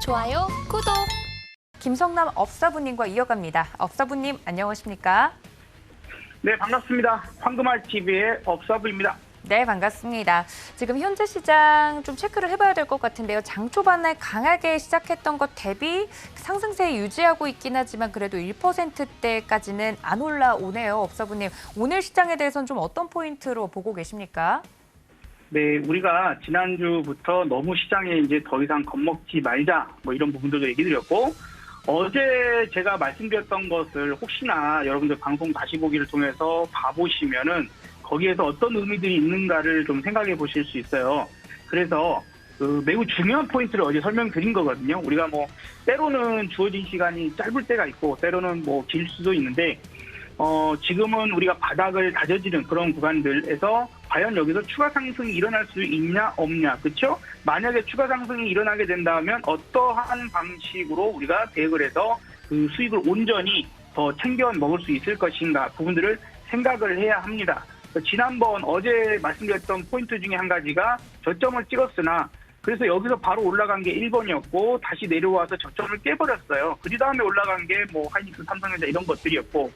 좋아요, 구독. 김성남 업사부님과 이어갑니다. 업사부님 안녕하십니까? 네, 반갑습니다. 황금알TV의 업사부입니다. 네, 반갑습니다. 지금 현재 시장 좀 체크를 해봐야 될 것 같은데요. 장 초반에 강하게 시작했던 것 대비 상승세 유지하고 있긴 하지만 그래도 1%대까지는 안 올라오네요. 업사부님, 오늘 시장에 대해서는 좀 어떤 포인트로 보고 계십니까? 네, 우리가 지난주부터 너무 시장에 이제 더 이상 겁먹지 말자 뭐 이런 부분들도 얘기 드렸고, 어제 제가 말씀드렸던 것을 혹시나 여러분들 방송 다시 보기를 통해서 봐보시면은 거기에서 어떤 의미들이 있는가를 좀 생각해 보실 수 있어요. 그래서 매우 중요한 포인트를 어제 설명드린 거거든요. 우리가 뭐 때로는 주어진 시간이 짧을 때가 있고 때로는 뭐 길 수도 있는데 지금은 우리가 바닥을 다져지는 그런 구간들에서 과연 여기서 추가 상승이 일어날 수 있냐 없냐, 그렇죠? 만약에 추가 상승이 일어나게 된다면 어떠한 방식으로 우리가 대응을 해서 그 수익을 온전히 더 챙겨 먹을 수 있을 것인가 부분들을 생각을 해야 합니다. 지난번 어제 말씀드렸던 포인트 중에 한 가지가 저점을 찍었으나 그래서 여기서 바로 올라간 게 1번이었고 다시 내려와서 저점을 깨버렸어요. 그 다음에 올라간 게 뭐 하이닉스, 삼성전자 이런 것들이었고,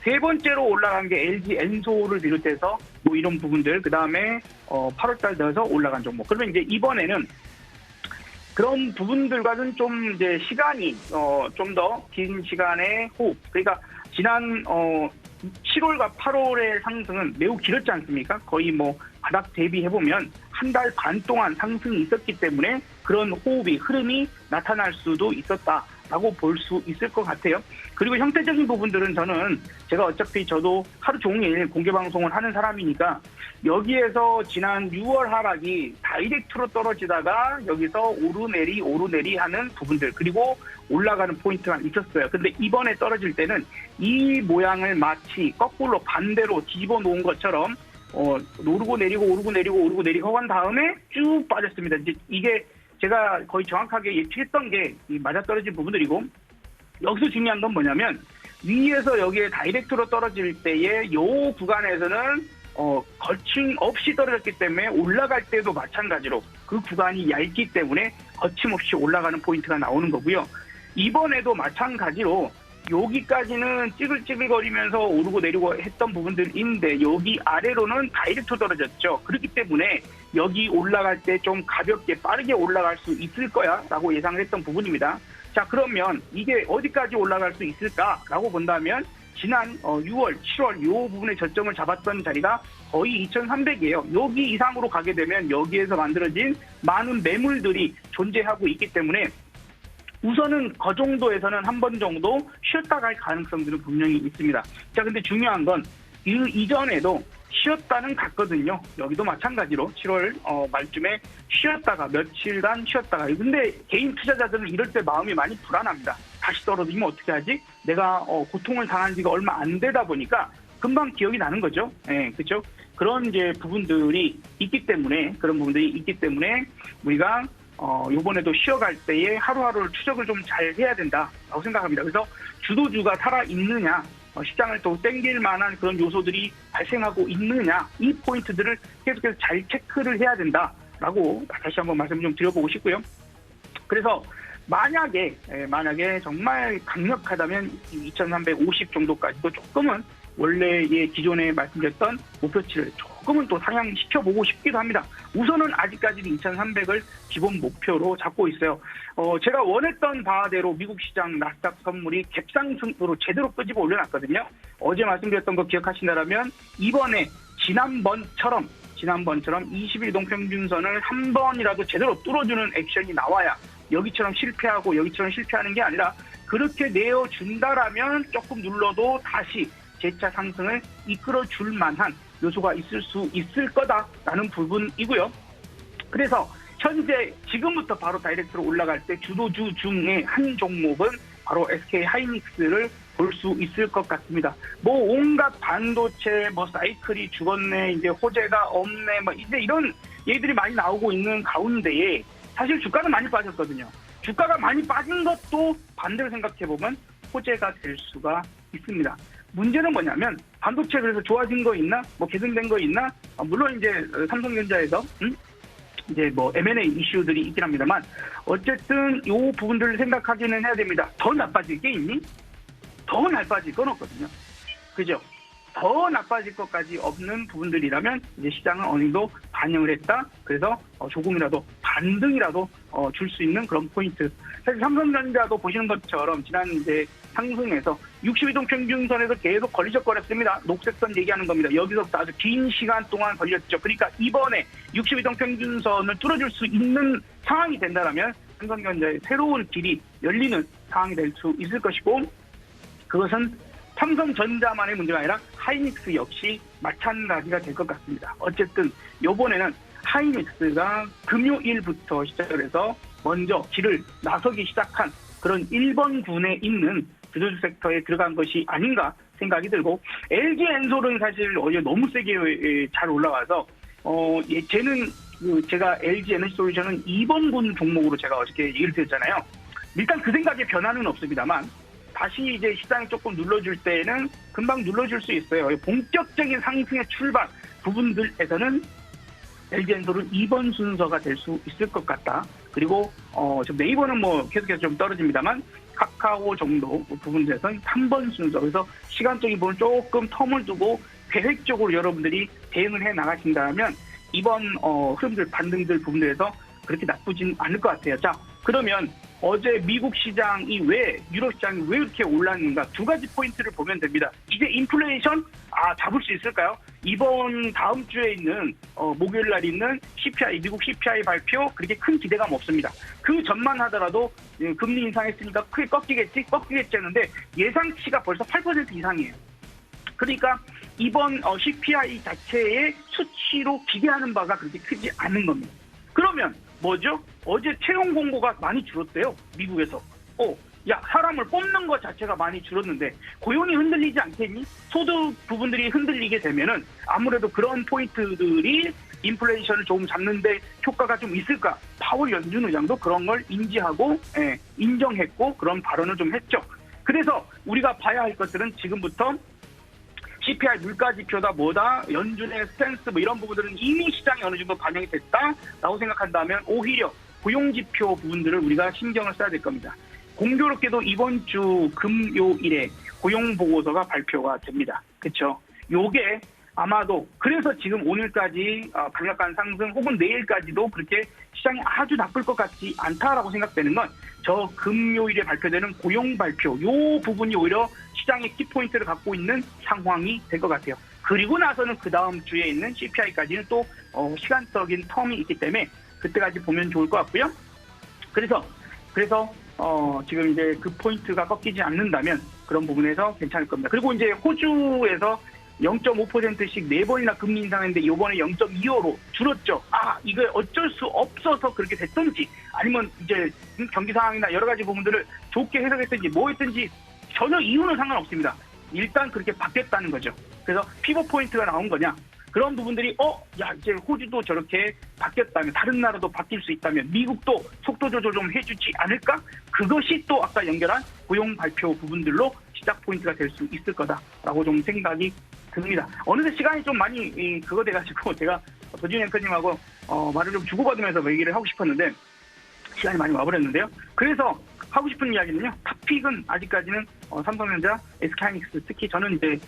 세 번째로 올라간 게 LG 엔소를 비롯해서 뭐 이런 부분들, 그 다음에 8월달 되어서 올라간 종목. 그러면 이제 이번에는 그런 부분들과는 좀 이제 시간이 좀 더 긴 시간의 호흡. 그러니까 지난 7월과 8월의 상승은 매우 길었지 않습니까? 거의 뭐 바닥 대비해보면 한 달 반 동안 상승이 있었기 때문에 그런 호흡이, 흐름이 나타날 수도 있었다라고 볼 수 있을 것 같아요. 그리고 형태적인 부분들은 제가 어차피 저도 하루 종일 공개방송을 하는 사람이니까 여기에서 지난 6월 하락이 다이렉트로 떨어지다가 여기서 오르내리 하는 부분들, 그리고 올라가는 포인트가 있었어요. 근데 이번에 떨어질 때는 이 모양을 마치 거꾸로 반대로 뒤집어 놓은 것처럼 오르고 내리고 한 다음에 쭉 빠졌습니다. 이제 이게 제가 거의 정확하게 예측했던 게 맞아떨어진 부분들이고, 여기서 중요한 건 뭐냐면 위에서 여기에 다이렉트로 떨어질 때의 요 구간에서는 거침없이 떨어졌기 때문에 올라갈 때도 마찬가지로 그 구간이 얇기 때문에 거침없이 올라가는 포인트가 나오는 거고요. 이번에도 마찬가지로 여기까지는 찌글찌글거리면서 오르고 내리고 했던 부분들인데 여기 아래로는 다이렉트로 떨어졌죠. 그렇기 때문에 여기 올라갈 때 좀 가볍게 빠르게 올라갈 수 있을 거야 라고 예상을 했던 부분입니다. 자, 그러면 이게 어디까지 올라갈 수 있을까라고 본다면 지난 6월, 7월 이 부분의 저점을 잡았던 자리가 거의 2,300이에요. 여기 이상으로 가게 되면 여기에서 만들어진 많은 매물들이 존재하고 있기 때문에 우선은 그 정도에서는 한 번 정도 쉬었다 갈 가능성들은 분명히 있습니다. 자, 근데 중요한 건 이전에도 쉬었다는 갔거든요. 여기도 마찬가지로 7월 말쯤에 쉬었다가 며칠간 쉬었다가. 근데 개인 투자자들은 이럴 때 마음이 많이 불안합니다. 다시 떨어지면 어떻게 하지? 내가 고통을 당한 지가 얼마 안 되다 보니까 금방 기억이 나는 거죠. 예, 그렇죠? 그런 이제 부분들이 있기 때문에, 우리가 요번에도 쉬어갈 때에 하루하루를 추적을 좀 잘 해야 된다라고 생각합니다. 그래서 주도주가 살아있느냐, 시장을 또 땡길 만한 그런 요소들이 발생하고 있느냐, 이 포인트들을 계속해서 잘 체크를 해야 된다라고 다시 한번 말씀 좀 드려보고 싶고요. 그래서 만약에 정말 강력하다면 2,350 정도까지도 조금은 원래의 기존에 말씀드렸던 목표치를 조금은 또 상향시켜보고 싶기도 합니다. 우선은 아직까지는 2,300을 기본 목표로 잡고 있어요. 제가 원했던 바대로 미국 시장 나스닥 선물이 갭상승으로 제대로 끄집어 올려놨거든요. 어제 말씀드렸던 거 기억하신다면 이번에 지난번처럼 20일 동평균선을 한 번이라도 제대로 뚫어주는 액션이 나와야 여기처럼 실패하는 게 아니라 그렇게 내어준다라면 조금 눌러도 다시 재차 상승을 이끌어줄 만한 요소가 있을 수 있을 거다라는 부분이고요. 그래서 현재 지금부터 바로 다이렉트로 올라갈 때 주도주 중에 한 종목은 바로 SK 하이닉스를 볼 수 있을 것 같습니다. 뭐 온갖 반도체, 사이클이 죽었네, 이제 호재가 없네, 이제 이런 얘기들이 많이 나오고 있는 가운데에 사실 주가는 많이 빠졌거든요. 주가가 많이 빠진 것도 반대로 생각해보면 호재가 될 수가 있습니다. 문제는 뭐냐면 반도체 그래서 좋아진 거 있나? 개선된 거 있나? 물론 이제 삼성전자에서 이제 뭐 M&A 이슈들이 있긴 합니다만 어쨌든 이 부분들을 생각하기는 해야 됩니다. 더 나빠질 게 있니? 더 나빠질 건 없거든요. 그죠? 더 나빠질 것까지 없는 부분들이라면 이제 시장은 어느 정도 반영을 했다. 그래서 조금이라도 반등이라도 줄 수 있는 그런 포인트. 사실 삼성전자도 보시는 것처럼 지난 이제 상승에서 62동 평균선에서 계속 걸리적거렸습니다. 녹색선 얘기하는 겁니다. 여기서부터 아주 긴 시간 동안 걸렸죠. 그러니까 이번에 62동 평균선을 뚫어줄 수 있는 상황이 된다면 삼성전자의 새로운 길이 열리는 상황이 될 수 있을 것이고 그것은 삼성전자만의 문제가 아니라 하이닉스 역시 마찬가지가 될 것 같습니다. 어쨌든 이번에는 하이닉스가 금요일부터 시작을 해서 먼저 길을 나서기 시작한 그런 1번군에 있는 주도주 섹터에 들어간 것이 아닌가 생각이 들고 LG엔솔은 사실 어제 너무 세게 잘 올라와서 쟤는 제가 LG에너지솔루션은 2번군 종목으로 제가 어저께 얘기를 드렸잖아요. 일단 그 생각에 변화는 없습니다만 다시 이제 시장이 조금 눌러줄 때에는 금방 눌러줄 수 있어요. 본격적인 상승의 출발 부분들에서는 LG엔솔은 2번 순서가 될 수 있을 것 같다. 그리고 지금 네이버는 뭐 계속해서 좀 떨어집니다만 카카오 정도 부분에서는 3번 순서. 그래서 시간적인 부분 조금 텀을 두고 계획적으로 여러분들이 대응을 해 나가신다면 이번 흐름들 반등들 부분들에서 그렇게 나쁘진 않을 것 같아요. 자, 그러면 어제 미국 시장이 왜 유럽 시장이 왜 이렇게 올랐는가 두 가지 포인트를 보면 됩니다. 이제 인플레이션 잡을 수 있을까요? 이번 다음 주에 있는 목요일 날 있는 CPI 미국 CPI 발표 그렇게 큰 기대감 없습니다. 그 전만 하더라도 금리 인상했으니까 크게 꺾이겠지 했는데 예상치가 벌써 8% 이상이에요. 그러니까 이번 CPI 자체의 수치로 기대하는 바가 그렇게 크지 않은 겁니다. 그러면 뭐죠? 어제 채용 공고가 많이 줄었대요. 미국에서. 야, 사람을 뽑는 것 자체가 많이 줄었는데 고용이 흔들리지 않겠니? 소득 부분들이 흔들리게 되면은 아무래도 그런 포인트들이 인플레이션을 조금 잡는데 효과가 좀 있을까? 파월 연준 의장도 그런 걸 인지하고 인정했고 그런 발언을 좀 했죠. 그래서 우리가 봐야 할 것들은 지금부터 CPI 물가지표다 뭐다 연준의 스탠스 뭐 이런 부분들은 이미 시장에 어느 정도 반영이 됐다라고 생각한다면 오히려 고용지표 부분들을 우리가 신경을 써야 될 겁니다. 공교롭게도 이번 주 금요일에 고용보고서가 발표가 됩니다. 그렇죠? 요게 아마도 그래서 지금 오늘까지 강력한 상승 혹은 내일까지도 그렇게 시장이 아주 나쁠 것 같지 않다라고 생각되는 건 저 금요일에 발표되는 고용 발표 요 부분이 오히려 시장의 키포인트를 갖고 있는 상황이 될 것 같아요. 그리고 나서는 그 다음 주에 있는 CPI까지는 또 시간적인 텀이 있기 때문에 그때까지 보면 좋을 것 같고요. 그래서 지금 이제 그 포인트가 꺾이지 않는다면 그런 부분에서 괜찮을 겁니다. 그리고 이제 호주에서 0.5%씩 4번이나 금리 인상했는데 이번에 0.25로 줄었죠. 이거 어쩔 수 없어서 그렇게 됐던지 아니면 이제 경기 상황이나 여러 가지 부분들을 좋게 해석했든지 뭐 했든지 전혀 이유는 상관없습니다. 일단 그렇게 바뀌었다는 거죠. 그래서 피벗 포인트가 나온 거냐. 그런 부분들이 이제 호주도 저렇게 바뀌었다면 다른 나라도 바뀔 수 있다면 미국도 속도 조절 좀 해주지 않을까? 그것이 또 아까 연결한 고용 발표 부분들로 시작 포인트가 될 수 있을 거다라고 좀 생각이 듭니다. 어느새 시간이 좀 많이 그거 돼가지고 제가 도준 앵커님하고 말을 좀 주고받으면서 얘기를 하고 싶었는데 시간이 많이 와버렸는데요. 그래서 하고 싶은 이야기는요. 탑픽은 아직까지는 삼성전자, SK하이닉스 특히 저는 이제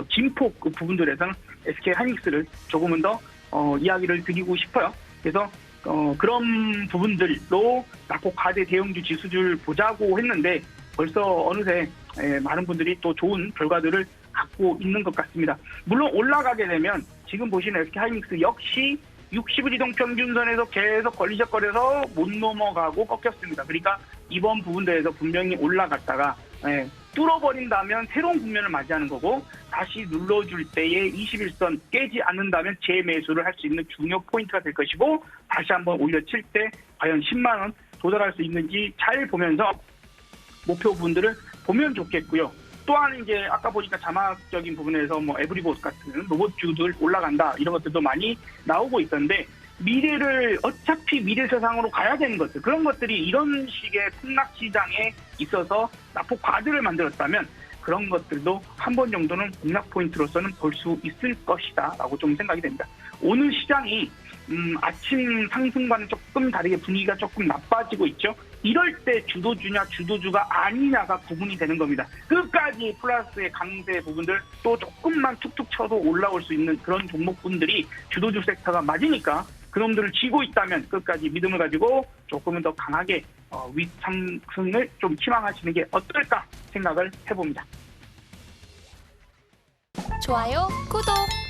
진폭 그 부분들에서는 SK하이닉스를 조금은 더 이야기를 드리고 싶어요. 그래서 그런 부분들로 낙폭 과대 대형주 지수줄 보자고 했는데 벌써 어느새 많은 분들이 또 좋은 결과들을 갖고 있는 것 같습니다. 물론 올라가게 되면 지금 보시는 SK하이닉스 역시 60일 이동평균선에서 계속 걸리적거려서 못 넘어가고 꺾였습니다. 그러니까 이번 부분들에서 분명히 올라갔다가 뚫어버린다면 새로운 국면을 맞이하는 거고 다시 눌러줄 때에 21선 깨지 않는다면 재매수를 할 수 있는 중요 포인트가 될 것이고 다시 한번 올려칠 때 과연 10만 원 도달할 수 있는지 잘 보면서 목표 부분들을 보면 좋겠고요. 또한 이제 아까 보니까 자막적인 부분에서 뭐 에브리봇 같은 로봇주들 올라간다 이런 것들도 많이 나오고 있던데 미래를 어차피 미래 세상으로 가야 되는 것들 그런 것들이 이런 식의 폭락 시장에 있어서 낙폭 과들을 만들었다면 그런 것들도 한 번 정도는 공략 포인트로서는 볼 수 있을 것이다 라고 좀 생각이 됩니다. 오늘 시장이 아침 상승과는 조금 다르게 분위기가 조금 나빠지고 있죠. 이럴 때 주도주냐 주도주가 아니냐가 구분이 되는 겁니다. 끝까지 플러스의 강세 부분들 또 조금만 툭툭 쳐도 올라올 수 있는 그런 종목분들이 주도주 섹터가 맞으니까 그놈들을 쥐고 있다면 끝까지 믿음을 가지고 조금은 더 강하게 윗상승을 좀 희망하시는 게 어떨까 생각을 해봅니다. 좋아요, 구독!